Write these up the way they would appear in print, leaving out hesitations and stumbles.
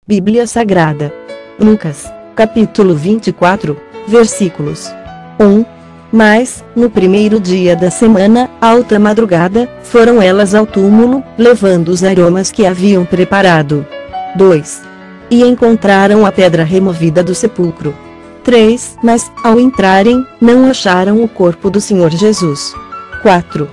Bíblia Sagrada. Lucas, capítulo 24, versículos 1. Mas, no primeiro dia da semana, alta madrugada, foram elas ao túmulo, levando os aromas que haviam preparado. 2. E encontraram a pedra removida do sepulcro. 3. Mas, ao entrarem, não acharam o corpo do Senhor Jesus. 4.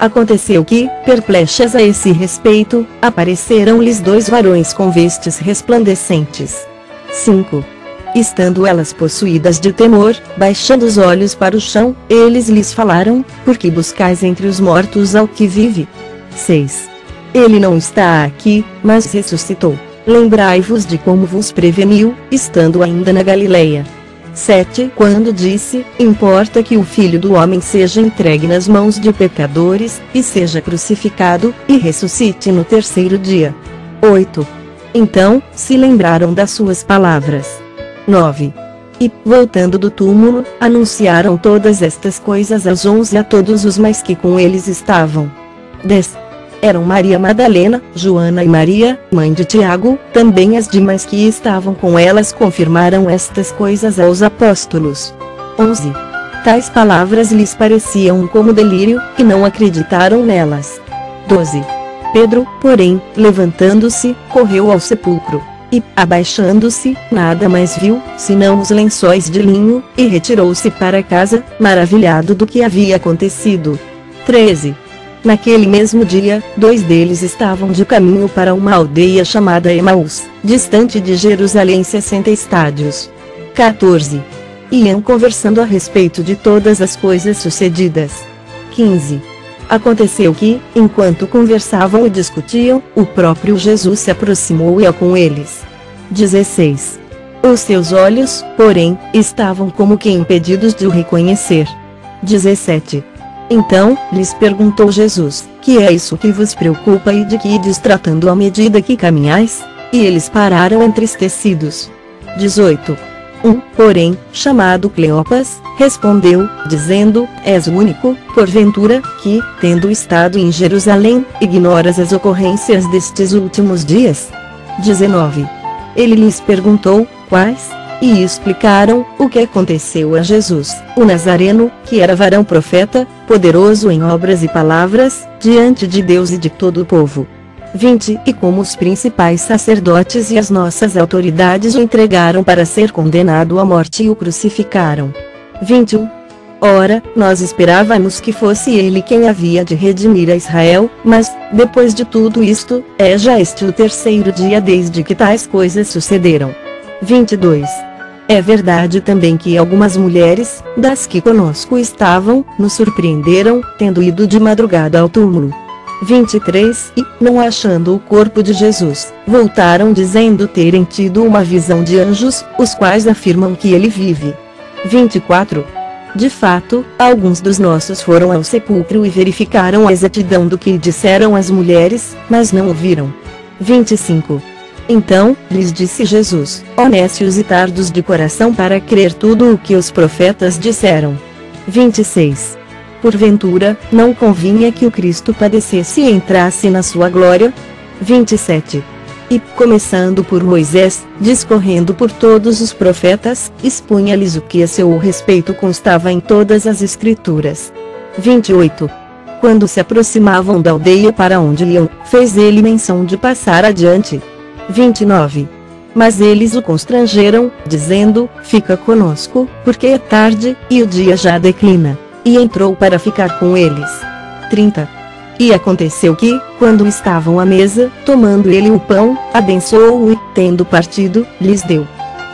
Aconteceu que, perplexas a esse respeito, apareceram-lhes dois varões com vestes resplandecentes. 5. Estando elas possuídas de temor, baixando os olhos para o chão, eles lhes falaram: por que buscais entre os mortos ao que vive? 6. Ele não está aqui, mas ressuscitou. Lembrai-vos de como vos preveniu, estando ainda na Galileia. 7. Quando disse: importa que o Filho do Homem seja entregue nas mãos de pecadores, e seja crucificado, e ressuscite no terceiro dia. 8. Então, se lembraram das suas palavras. 9. E, voltando do túmulo, anunciaram todas estas coisas aos 11 e a todos os mais que com eles estavam. 10. Eram Maria Madalena, Joana e Maria, mãe de Tiago, também as demais que estavam com elas confirmaram estas coisas aos apóstolos. 11. Tais palavras lhes pareciam como delírio, e não acreditaram nelas. 12. Pedro, porém, levantando-se, correu ao sepulcro. E, abaixando-se, nada mais viu, senão os lençóis de linho, e retirou-se para casa, maravilhado do que havia acontecido. 13. Naquele mesmo dia, dois deles estavam de caminho para uma aldeia chamada Emaús, distante de Jerusalém 60 estádios. 14. Iam conversando a respeito de todas as coisas sucedidas. 15. Aconteceu que, enquanto conversavam e discutiam, o próprio Jesus se aproximou e ia com eles. 16. Os seus olhos, porém, estavam como que impedidos de o reconhecer. 17. Então, lhes perguntou Jesus: que é isso que vos preocupa e de que ides tratando à medida que caminhais? E eles pararam entristecidos. 18. Um, porém, chamado Cleopas, respondeu, dizendo: és o único, porventura, que, tendo estado em Jerusalém, ignoras as ocorrências destes últimos dias? 19. Ele lhes perguntou: quais? E explicaram o que aconteceu a Jesus, o Nazareno, que era varão profeta, poderoso em obras e palavras, diante de Deus e de todo o povo. 20. E como os principais sacerdotes e as nossas autoridades o entregaram para ser condenado à morte e o crucificaram. 21. Ora, nós esperávamos que fosse ele quem havia de redimir a Israel, mas, depois de tudo isto, é já este o terceiro dia desde que tais coisas sucederam. 22. É verdade também que algumas mulheres, das que conosco estavam, nos surpreenderam, tendo ido de madrugada ao túmulo. 23. E, não achando o corpo de Jesus, voltaram dizendo terem tido uma visão de anjos, os quais afirmam que ele vive. 24. De fato, alguns dos nossos foram ao sepulcro e verificaram a exatidão do que disseram as mulheres, mas não o viram. 25. Então, lhes disse Jesus: ó nécios e tardos de coração para crer tudo o que os profetas disseram. 26. Porventura, não convinha que o Cristo padecesse e entrasse na sua glória? 27. E, começando por Moisés, discorrendo por todos os profetas, expunha-lhes o que a seu respeito constava em todas as Escrituras. 28. Quando se aproximavam da aldeia para onde iam, fez ele menção de passar adiante. 29. Mas eles o constrangeram, dizendo: fica conosco, porque é tarde, e o dia já declina. E entrou para ficar com eles. 30. E aconteceu que, quando estavam à mesa, tomando ele o pão, abençoou-o e, tendo partido, lhes deu.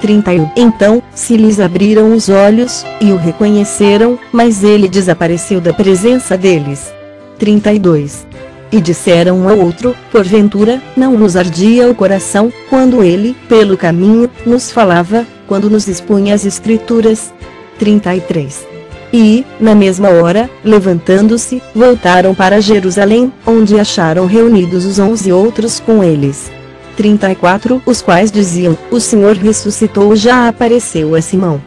31. Então, se lhes abriram os olhos, e o reconheceram, mas ele desapareceu da presença deles. 32. E disseram um ao outro: porventura, não nos ardia o coração, quando ele, pelo caminho, nos falava, quando nos expunha as Escrituras? 33. E, na mesma hora, levantando-se, voltaram para Jerusalém, onde acharam reunidos os 11 outros com eles. 34. Os quais diziam: o Senhor ressuscitou, já apareceu a Simão.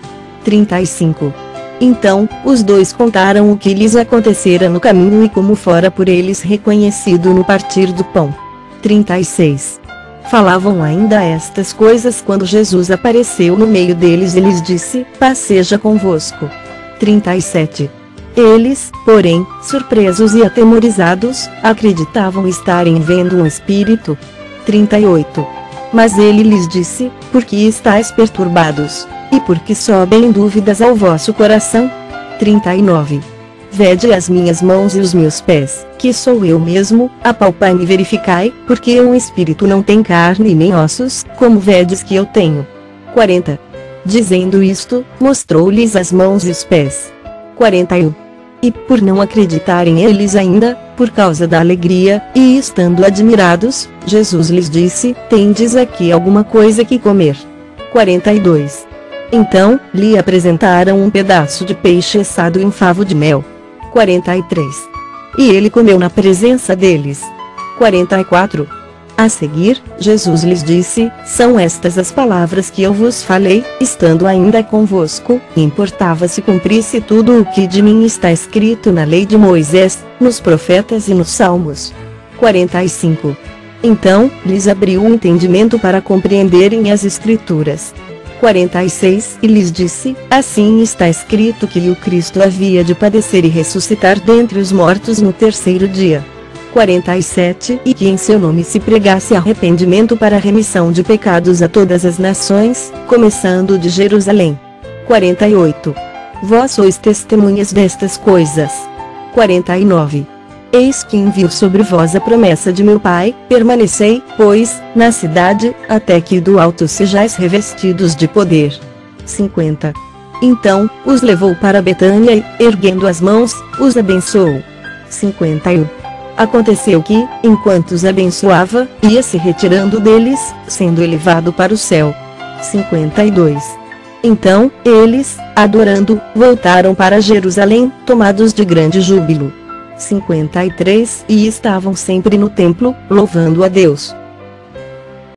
35. Então, os dois contaram o que lhes acontecera no caminho e como fora por eles reconhecido no partir do pão. 36. Falavam ainda estas coisas quando Jesus apareceu no meio deles e lhes disse: paz seja convosco. 37. Eles, porém, surpresos e atemorizados, acreditavam estarem vendo um espírito. 38. Mas ele lhes disse: por que estáis perturbados? E por que sobem dúvidas ao vosso coração? 39. Vede as minhas mãos e os meus pés, que sou eu mesmo, apalpai-me e verificai, porque um espírito não tem carne nem ossos, como vedes que eu tenho. 40. Dizendo isto, mostrou-lhes as mãos e os pés. 41. E por não acreditarem eles ainda, por causa da alegria, e estando admirados, Jesus lhes disse: tendes aqui alguma coisa que comer? 42. Então, lhe apresentaram um pedaço de peixe assado e um favo de mel. 43. E ele comeu na presença deles. 44. A seguir, Jesus lhes disse: são estas as palavras que eu vos falei, estando ainda convosco, e importava se cumprisse tudo o que de mim está escrito na lei de Moisés, nos profetas e nos salmos. 45. Então, lhes abriu o entendimento para compreenderem as escrituras. 46. E lhes disse: assim está escrito que o Cristo havia de padecer e ressuscitar dentre os mortos no terceiro dia. 47. E que em seu nome se pregasse arrependimento para a remissão de pecados a todas as nações, começando de Jerusalém. 48. Vós sois testemunhas destas coisas. 49. Eis que envio sobre vós a promessa de meu Pai, permanecei, pois, na cidade, até que do alto sejais revestidos de poder. 50. Então, os levou para Betânia e, erguendo as mãos, os abençoou. 51. Aconteceu que, enquanto os abençoava, ia se retirando deles, sendo elevado para o céu. 52. Então, eles, adorando, voltaram para Jerusalém, tomados de grande júbilo. 53. E estavam sempre no templo, louvando a Deus.